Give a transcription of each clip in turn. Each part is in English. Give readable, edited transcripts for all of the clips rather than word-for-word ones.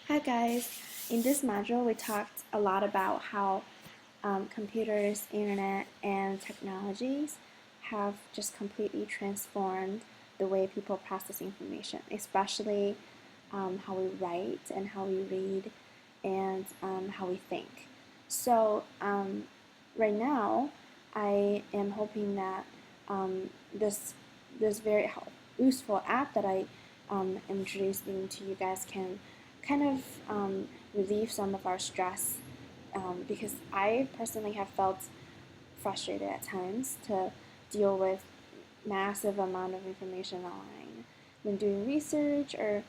Hi guys, in this module we talked a lot about how computers, internet, and technologies have just completely transformed the way people process information, especially how we write and how we read and how we think. So right now I am hoping that this very useful app that I am introducing to you guys can kind of relieve some of our stress because I personally have felt frustrated at times to deal with massive amount of information online. When doing research or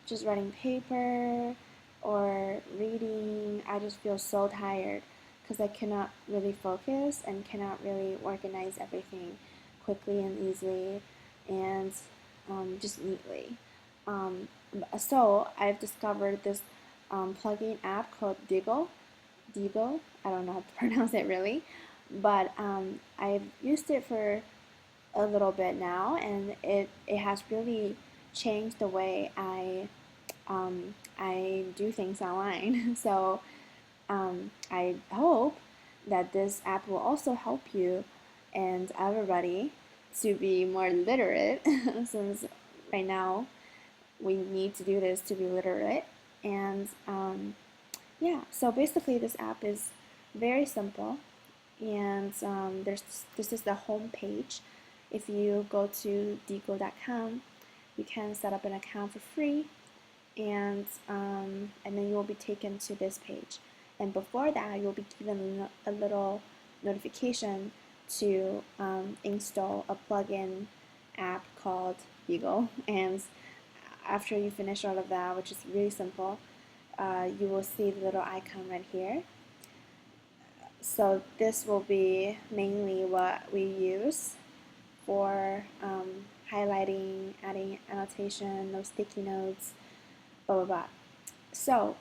just writing paper or reading, I just feel so tired because I cannot really focus and cannot really organize everything quickly and easily and just neatly. So I've discovered this plugin app called Diigo. I don't know how to pronounce it really, but I've used it for a little bit now, and it has really changed the way I do things online. So I hope that this app will also help you and everybody to be more literate, since right now we need to do this to be literate. And yeah, so basically this app is very simple, and this is the home page. If you go to Diigo.com, you can set up an account for free, and then you will be taken to this page. And before that, you'll be given a little notification to install a plugin app called Diigo. And after you finish all of that, which is really simple, you will see the little icon right here. So this will be mainly what we use for highlighting, adding annotation, no sticky notes, blah blah blah. So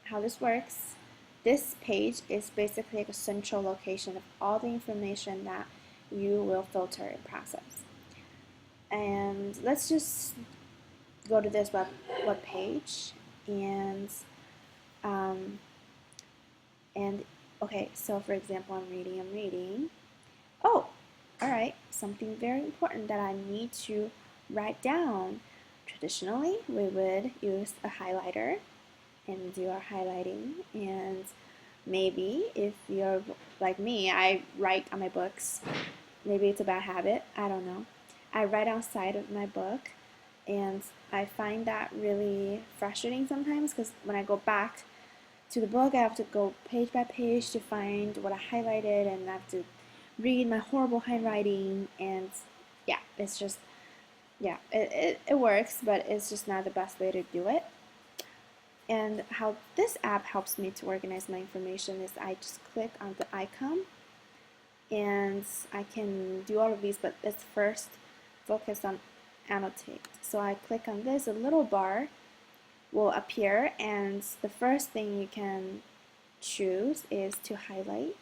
how this works, this page is basically like a central location of all the information that you will filter and process. And let's just go to this web page and um, and okay, so for example, I'm reading. Oh, all right, something very important that I need to write down. Traditionally, we would use a highlighter and do our highlighting, and maybe if you're like me, I write on my books. Maybe it's a bad habit, I don't know. I write outside of my book, and I find that really frustrating sometimes because when I go back to the book, I have to go page by page to find what I highlighted, and I have to read my horrible handwriting, and yeah, it's just, yeah, it works, but it's just not the best way to do it. And how this app helps me to organize my information is I just click on the icon, and I can do all of these, but let's first focus on annotate. So I click on this, a little bar will appear, and the first thing you can choose is to highlight,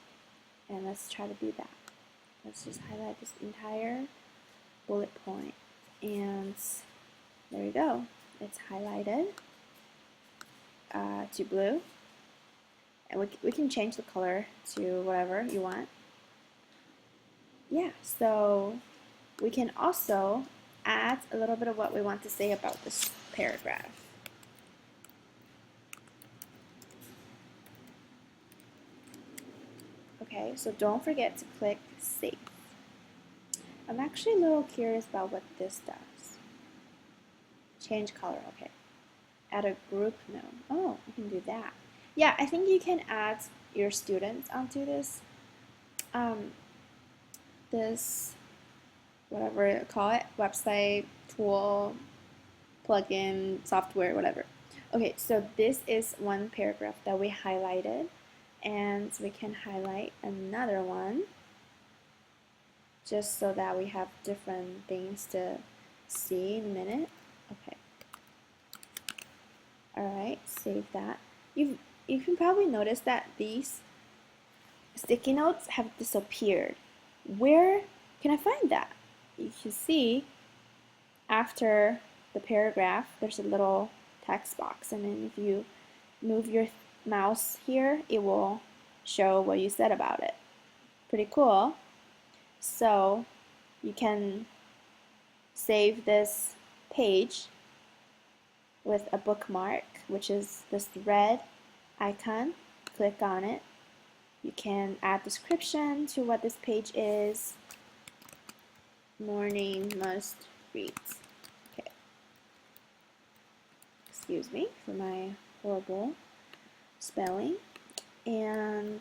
and let's try to do that. Let's just highlight this entire bullet point, and there we go. It's highlighted to blue, and we can change the color to whatever you want. Yeah, so we can also add a little bit of what we want to say about this paragraph. Okay, so don't forget to click Save. I'm actually a little curious about what this does. Change color, okay. Add a group node. Oh, you can do that. Yeah, I think you can add your students onto this, this, whatever you call it, website, tool, plugin, software, whatever. Okay, so this is one paragraph that we highlighted, and we can highlight another one just so that we have different things to see in a minute. Okay. Alright, save that. You can probably notice that these sticky notes have disappeared. Where can I find that? You can see after the paragraph, there's a little text box, and then if you move your mouse here, it will show what you said about it. Pretty cool. So you can save this page with a bookmark, which is this red icon. Click on it. You can add description to what this page is. Morning must reads. Okay. Excuse me for my horrible spelling. And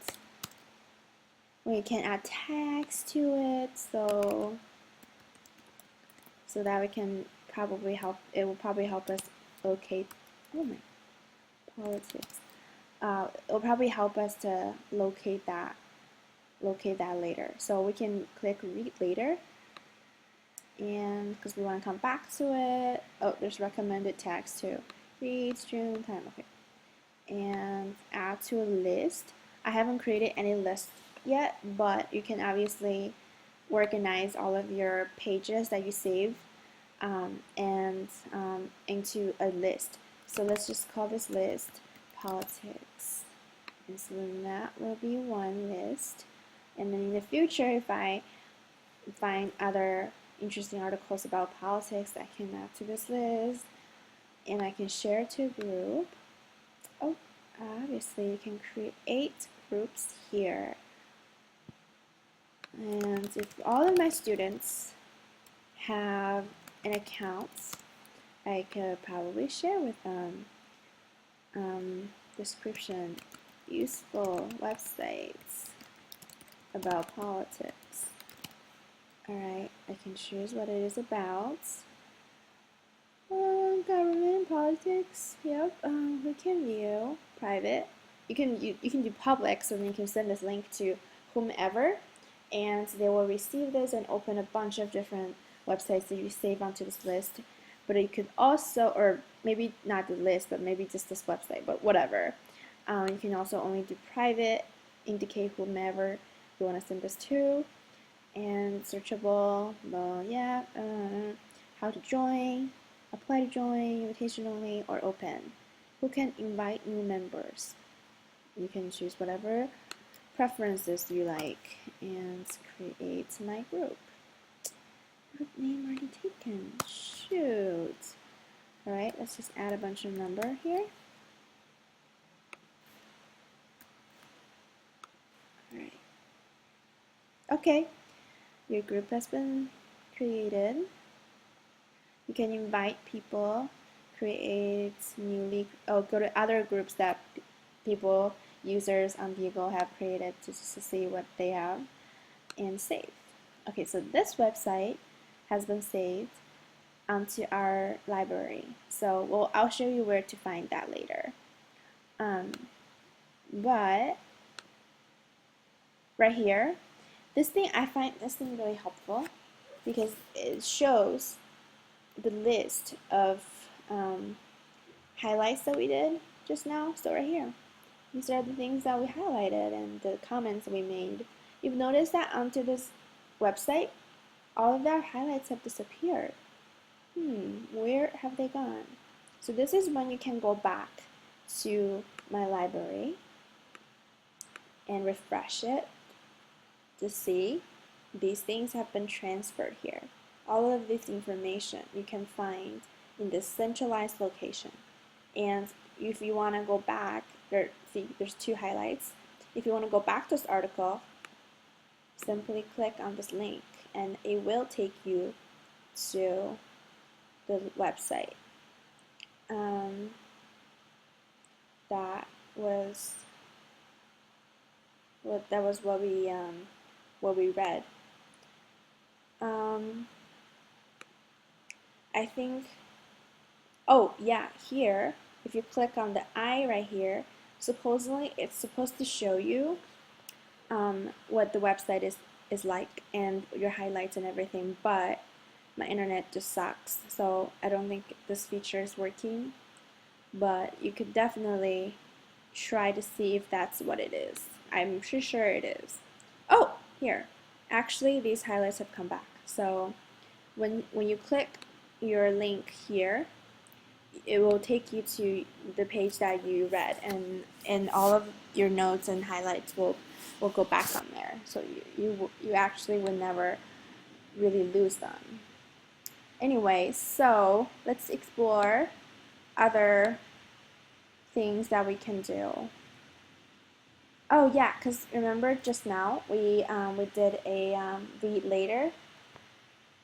we can add tags to it, so that we can probably help. It will probably help us locate. Oh my, politics. It will probably help us to locate that later. So we can click read later, and because we want to come back to it. Oh, there's recommended tags too. Read, stream, time. Okay, and add to a list. I haven't created any list yet, but you can obviously organize all of your pages that you save into a list. So let's just call this list politics. And so then that will be one list. And then in the future, if I find other interesting articles about politics, I can add to this list and I can share to a group. Oh, obviously you can create groups here. And if all of my students have an account, I could probably share with them description, useful websites about politics. Alright, I can choose what it is about. Government, politics, yep. We can view private. You can do public, so then you can send this link to whomever, and they will receive this and open a bunch of different websites that you save onto this list. But you could also, or maybe not the list, but maybe just this website, but whatever. You can also only do private, indicate whomever you want to send this to, and searchable, well, yeah, how to join, apply to join, invitation only, or open. Who can invite new members? You can choose whatever preferences you like and create my group. Group name already taken. Shoot. Alright, let's just add a bunch of number here. Alright. Okay, your group has been created. You can invite people, create newly, go to other groups that users on Diigo have created to see what they have, and save. Okay, so this website has been saved onto our library. So I'll show you where to find that later. But right here, I find this thing really helpful because it shows the list of highlights that we did just now. So right here, these are the things that we highlighted and the comments we made. You've noticed that onto this website, all of our highlights have disappeared. Where have they gone? So this is when you can go back to my library and refresh it to see these things have been transferred here. All of this information you can find in this centralized location. And if you want to go back, there's two highlights. If you want to go back to this article, simply click on this link and it will take you to the website. That was what we read. I think, oh yeah, here, if you click on the I right here, supposedly it's supposed to show you what the website is like and your highlights and everything, but my internet just sucks, so I don't think this feature is working, but you could definitely try to see if that's what it is. I'm sure it is. Oh, here. Actually, these highlights have come back. So when you click your link here, it will take you to the page that you read, and all of your notes and highlights will go back on there. So you actually would never really lose them. Anyway, so let's explore other things that we can do. Oh yeah, because remember just now we did a read later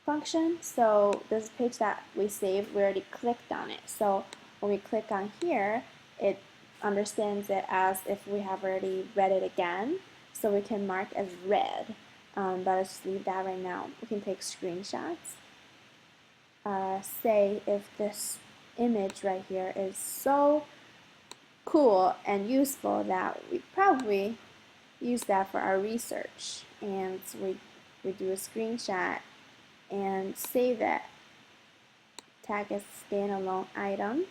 function. So this page that we saved, we already clicked on it. So when we click on here, it understands it as if we have already read it again. So we can mark as read. But let's just leave that right now. We can take screenshots. Say if this image right here is so cool and useful that we probably use that for our research, and we do a screenshot and save it, tag as standalone item,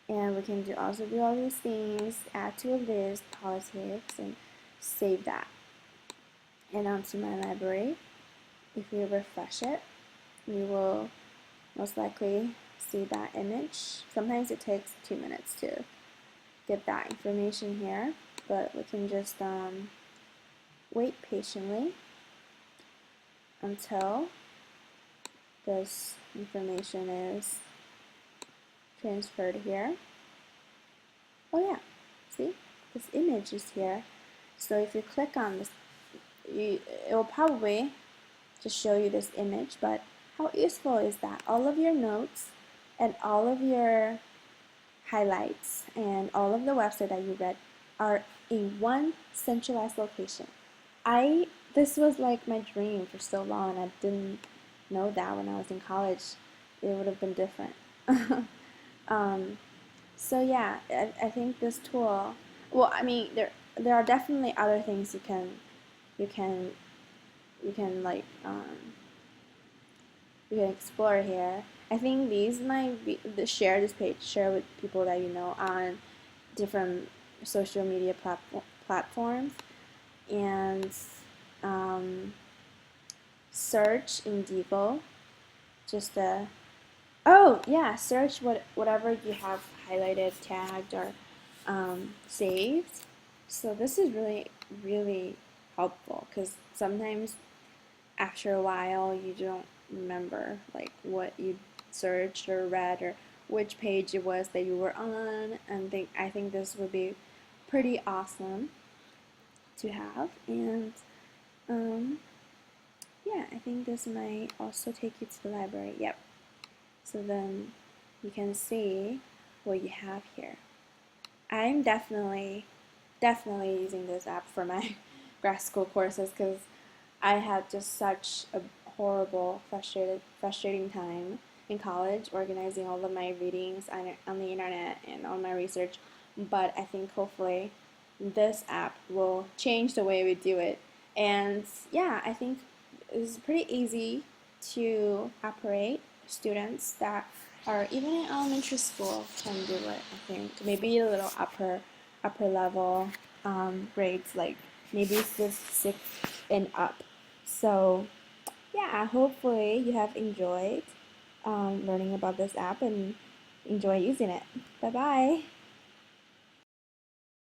and we can also do all these things, add to a list, politics, and save that. And onto my library, if we refresh it, we will most likely see that image. Sometimes it takes 2 minutes to get that information here, but we can just wait patiently until this information is transferred here. Oh yeah, see, this image is here. So if you click on this, it will probably just show you this image, but how useful is that? All of your notes and all of your highlights and all of the website that you read are in one centralized location. This was like my dream for so long, and I didn't know that when I was in college. It would have been different. So yeah, I think this tool. Well, I mean, there are definitely other things you can you can like you can explore here. I think these might be share this page, share with people that you know on different social media platforms, and search in Diigo. Just oh yeah, search whatever you have highlighted, tagged, or saved. So this is really helpful, because sometimes after a while you don't remember like what you searched or read or which page it was that you were on, and I think this would be pretty awesome to have. And yeah, I think this might also take you to the library. Yep. So then you can see what you have here. I'm definitely using this app for my grad school courses, because I had just such a horrible, frustrating time in college organizing all of my readings on the internet and all my research. But I think hopefully this app will change the way we do it. And yeah, I think it's pretty easy to operate. Students that are even in elementary school can do it. I think maybe a little upper level grades, like maybe 5th, 6th, and up. So yeah, hopefully you have enjoyed learning about this app and enjoy using it. Bye bye.